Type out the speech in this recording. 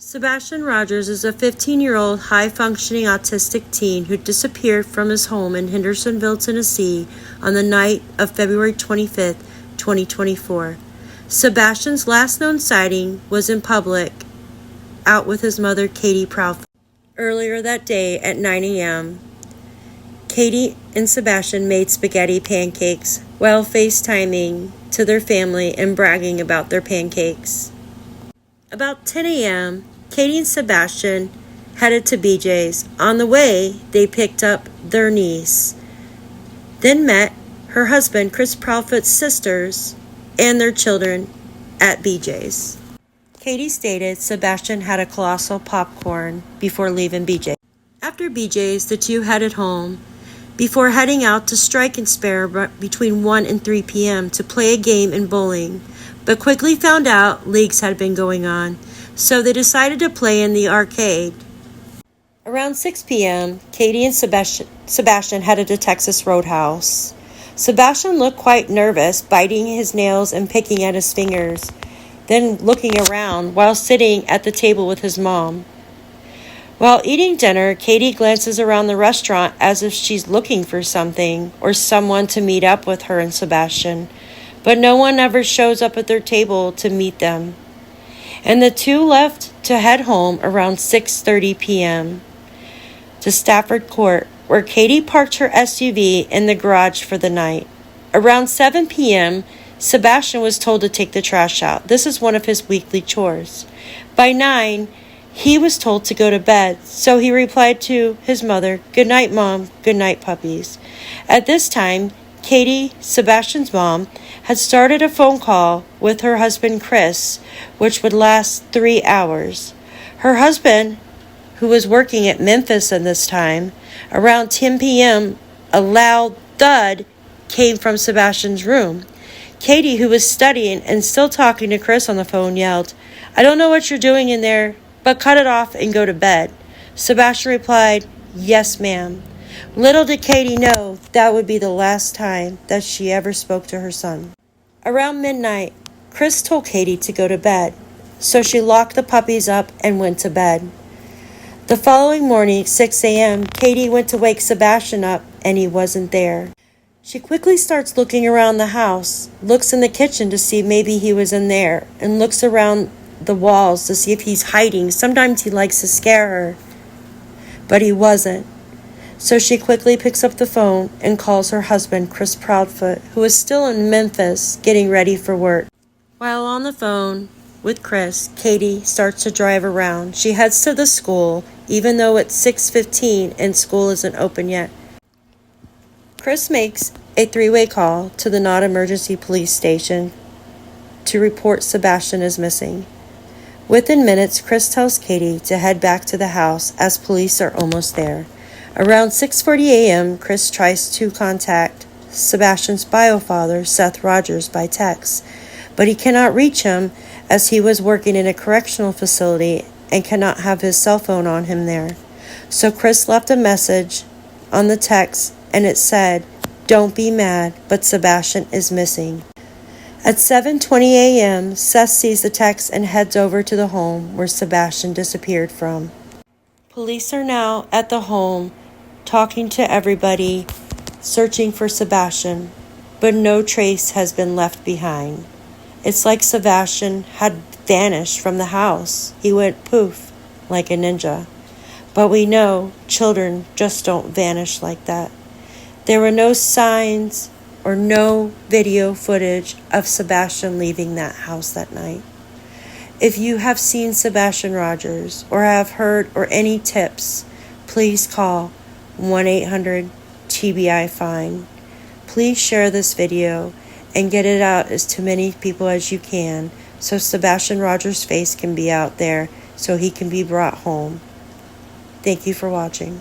Sebastian Rogers is a 15-year-old high-functioning autistic teen who disappeared from his home in Hendersonville, Tennessee on the night of February 25, 2024. Sebastian's last known sighting was in public, out with his mother, Katie Proudfoot. Earlier that day at 9 a.m., Katie and Sebastian made spaghetti pancakes while FaceTiming to their family and bragging about their pancakes. About 10 a.m., Katie and Sebastian headed to BJ's. On the way, they picked up their niece, then met her husband, Chris Proudfoot's sisters, and their children at BJ's. Katie stated Sebastian had a colossal popcorn before leaving BJ's. After BJ's, the two headed home before heading out to Strike and Spare between 1 and 3 p.m. to play a game in bowling, but quickly found out leagues had been going on, so they decided to play in the arcade. Around 6 p.m., Katie and Sebastian headed to Texas Roadhouse. Sebastian looked quite nervous, biting his nails and picking at his fingers, then looking around while sitting at the table with his mom. While eating dinner, Katie glances around the restaurant as if she's looking for something or someone to meet up with her and Sebastian, but no one ever shows up at their table to meet them. And the two left to head home around 6:30 p.m. to Stafford Court, where Katie parked her SUV in the garage for the night. Around 7 p.m., Sebastian was told to take the trash out. This is one of his weekly chores. By 9, he was told to go to bed, so he replied to his mother, "Good night, Mom. Good night, puppies." At this time, Katie, Sebastian's mom, had started a phone call with her husband, Chris, which would last 3 hours. Her husband, who was working at Memphis at this time, around 10 p.m., a loud thud came from Sebastian's room. Katie, who was studying and still talking to Chris on the phone, yelled, "I don't know what you're doing in there, but cut it off and go to bed." Sebastian replied, "Yes, ma'am." Little did Katie know that would be the last time that she ever spoke to her son. Around midnight, Chris told Katie to go to bed, so she locked the puppies up and went to bed. The following morning, 6 a.m., Katie went to wake Sebastian up, and he wasn't there. She quickly starts looking around the house, looks in the kitchen to see maybe he was in there, and looks around the walls to see if he's hiding. Sometimes he likes to scare her, but he wasn't. So she quickly picks up the phone and calls her husband, Chris Proudfoot, who is still in Memphis getting ready for work. While on the phone with Chris, Katie starts to drive around. She heads to the school, even though it's 6:15 and school isn't open yet. Chris makes a 3-way call to the non-emergency police station to report Sebastian is missing. Within minutes, Chris tells Katie to head back to the house as police are almost there. Around 6:40 a.m., Chris tries to contact Sebastian's bio-father, Seth Rogers, by text, but he cannot reach him as he was working in a correctional facility and cannot have his cell phone on him there. So Chris left a message on the text, and it said, "Don't be mad, but Sebastian is missing." At 7:20 a.m., Seth sees the text and heads over to the home where Sebastian disappeared from. Police are now at the home, talking to everybody, searching for Sebastian, but no trace has been left behind. It's like Sebastian had vanished from the house. He went poof, like a ninja. But we know children just don't vanish like that. There were no signs or no video footage of Sebastian leaving that house that night. If you have seen Sebastian Rogers or have heard or any tips, please call 1-800-TBI-FIND. Please share this video and get it out as to many people as you can so Sebastian Rogers' face can be out there so he can be brought home. Thank you for watching.